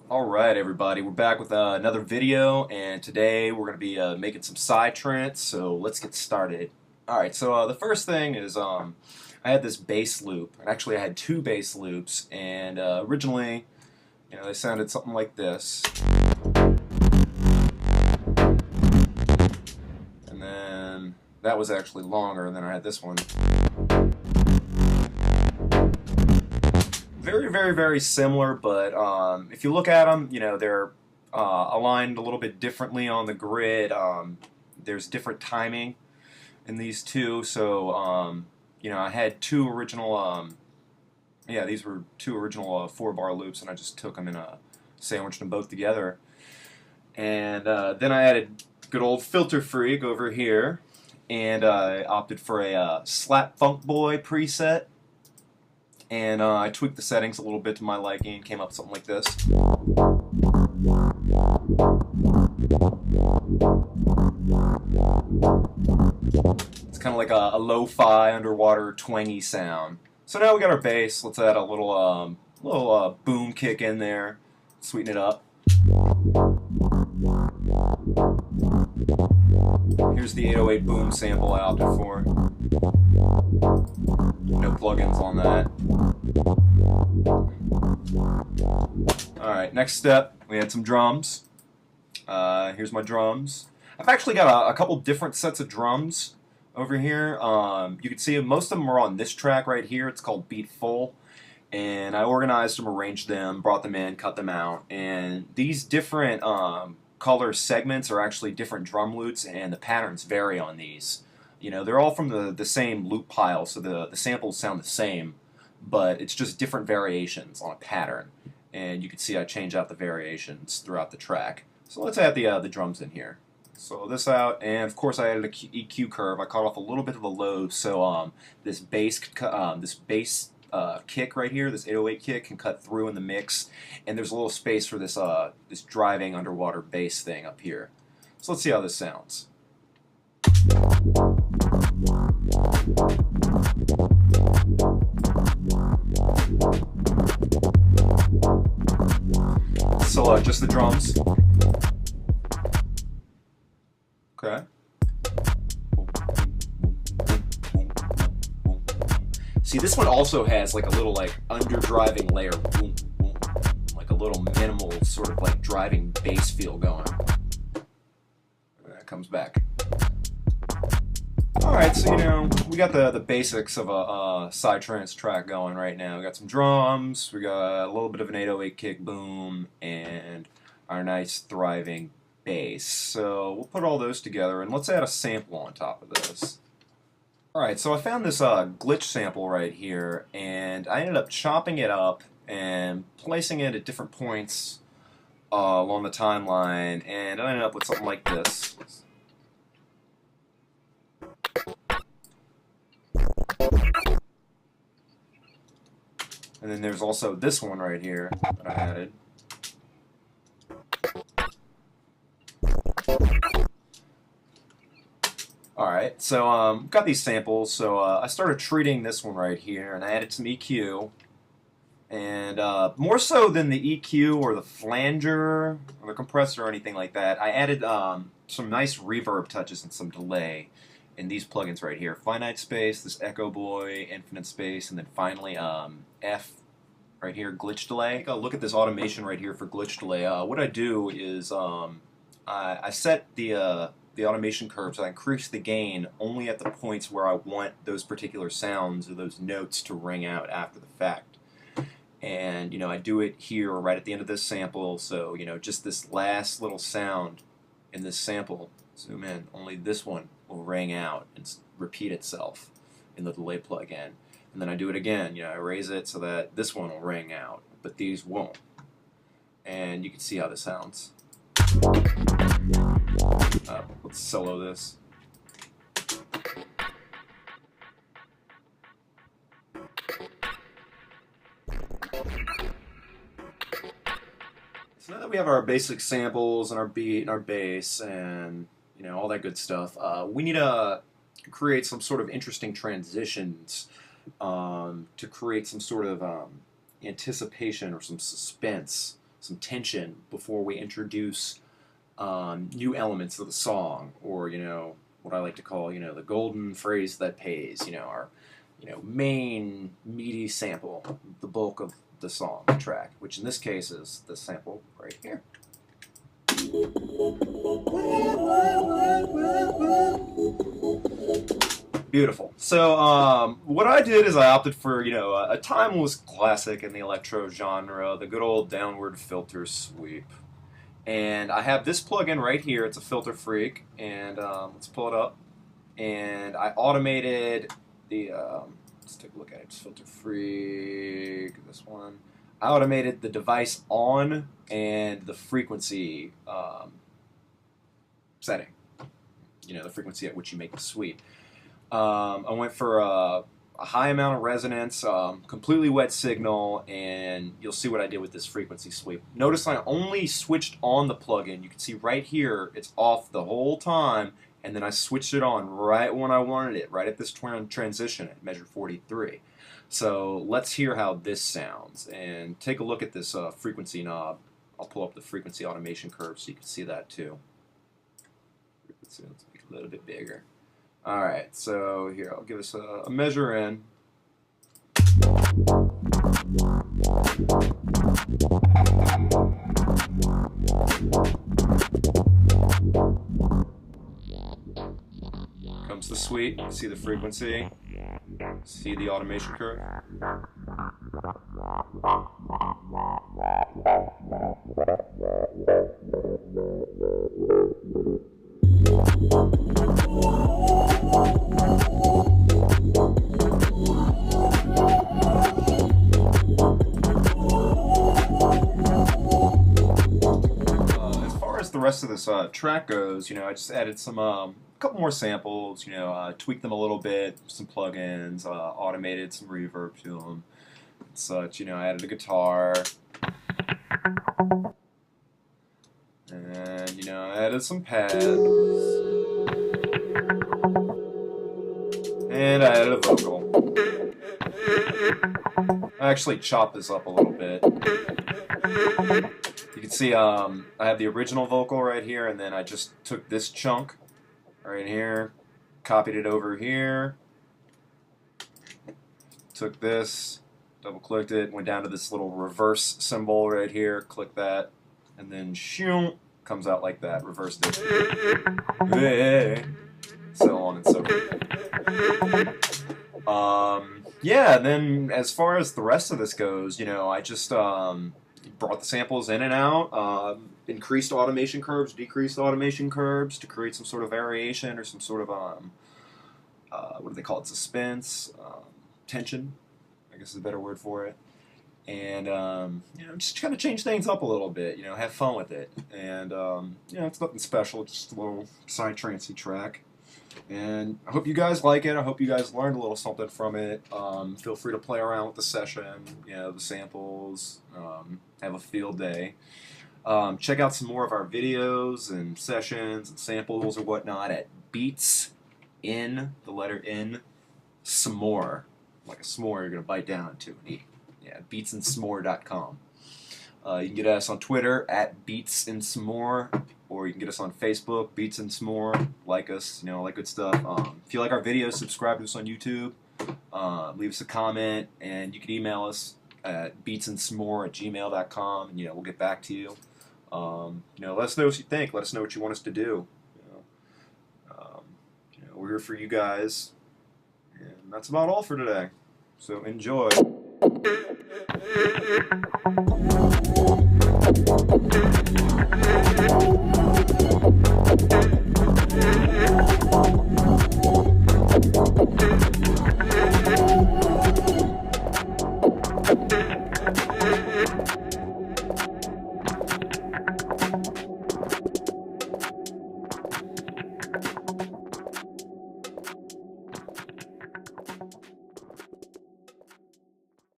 Alright everybody, we're back with another video, and today we're going to be making some PsyTrance, so let's get started. Alright, so the first thing is I had this bass loop, and actually I had two bass loops, and originally, they sounded something like this. And then that was actually longer, and then I had this one. Very, very, very similar, but if you look at them, they're aligned a little bit differently on the grid. There's different timing in these two, so I had two original, these were two original 4-bar loops, and I just took them and sandwiched them both together. And then I added good old Filter Freak over here, and I opted for a Slap Funk Boy preset. And I tweaked the settings a little bit to my liking and came up with something like this. It's kind of like a lo-fi underwater twangy sound. So now we got our bass. Let's add a little boom kick in there, sweeten it up. Here's the 808 boom sample I opted for. No plugins on that. Alright, next step, we had some drums. Here's my drums. I've actually got a couple different sets of drums over here. You can see most of them are on this track right here. It's called Beat Full. And I organized them, arranged them, brought them in, cut them out. And these different color segments are actually different drum loops, and the patterns vary on these. They're all from the same loop pile, so the samples sound the same, but it's just different variations on a pattern. And you can see I change out the variations throughout the track. So let's add the drums in here. So this out, and of course I added a EQ curve. I cut off a little bit of the low, so this bass kick right here, this 808 kick, can cut through in the mix, and there's a little space for this this driving underwater bass thing up here. So let's see how this sounds. So just the drums. Okay. See, this one also has like a little underdriving layer, boom, boom, like a little minimal sort of like driving bass feel going. That comes back. Alright, so we got the basics of a PsyTrance track going right now. We got some drums, we got a little bit of an 808 kick boom, and our nice thriving bass. So we'll put all those together, and let's add a sample on top of this. Alright, so I found this glitch sample right here, and I ended up chopping it up and placing it at different points along the timeline, and I ended up with something like this. And then there's also this one right here that I added. Alright, so got these samples, so I started treating this one right here, and I added some EQ. And more so than the EQ or the flanger or the compressor or anything like that, I added some nice reverb touches and some delay in these plugins right here. Finite Space, this Echo Boy, Infinite Space, and then finally F right here, Glitch Delay. Look at this automation right here for Glitch Delay. What I do is I set the automation curve, so I increase the gain only at the points where I want those particular sounds or those notes to ring out after the fact. And I do it here right at the end of this sample, so just this last little sound in this sample, zoom in, only this one will ring out and repeat itself in the delay plug-in. And then I do it again, I raise it so that this one will ring out, but these won't. And you can see how this sounds. Let's solo this. So now that we have our basic samples and our beat and our bass and all that good stuff, we need to create some sort of interesting transitions to create some sort of anticipation or some suspense some tension before we introduce new elements of the song, or what I like to call the golden phrase that pays, our main meaty sample, the bulk of the song, the track, which in this case is the sample right here. Beautiful. So what I did is I opted for a timeless classic in the electro genre, the good old downward filter sweep. And I have this plugin right here. It's a Filter Freak, and let's pull it up. And I automated the. Let's take a look at it. It's Filter Freak. This one. I automated the device on and the frequency setting. The frequency at which you make the sweep. I went for a high amount of resonance, completely wet signal, and you'll see what I did with this frequency sweep. Notice I only switched on the plugin. You can see right here it's off the whole time, and then I switched it on right when I wanted it, right at this transition at measure 43. So let's hear how this sounds, and take a look at this frequency knob. I'll pull up the frequency automation curve so you can see that too. Frequency, let's make it a little bit bigger. Alright, so here, I'll give us a measure in. Comes the sweep, see the frequency, see the automation curve. As far as the rest of this track goes, I just added some couple more samples, tweaked them a little bit, some plugins, automated some reverb to them, and such. I added a guitar, and I added some pads, and I added a vocal. I actually chopped this up a little bit. You can see I have the original vocal right here, and then I just took this chunk right here, copied it over here, took this, double clicked it, went down to this little reverse symbol right here, click that, and then shoo, comes out like that, reversed it. So on and so forth. Yeah, then as far as the rest of this goes, I just brought the samples in and out, increased automation curves, decreased automation curves to create some sort of variation or some sort of, what do they call it, suspense, tension, I guess is a better word for it. And, just kind of change things up a little bit, have fun with it. And, it's nothing special, just a little PsyTrance-y track. And I hope you guys like it. I hope you guys learned a little something from it. Feel free to play around with the session, the samples, have a field day. Check out some more of our videos and sessions and samples and whatnot at Beats in, the letter N, S'more. Like a s'more you're going to bite down into and eat. Yeah, beatsandsmore.com. You can get us on Twitter at beatsandsmore, or you can get us on Facebook, Beats and S'more. Like us, all that good stuff. If you like our videos, subscribe to us on YouTube. Leave us a comment, and you can email us at beatsandsmore@gmail.com, and we'll get back to you. Let us know what you think. Let us know what you want us to do. We're here for you guys, and that's about all for today. So enjoy.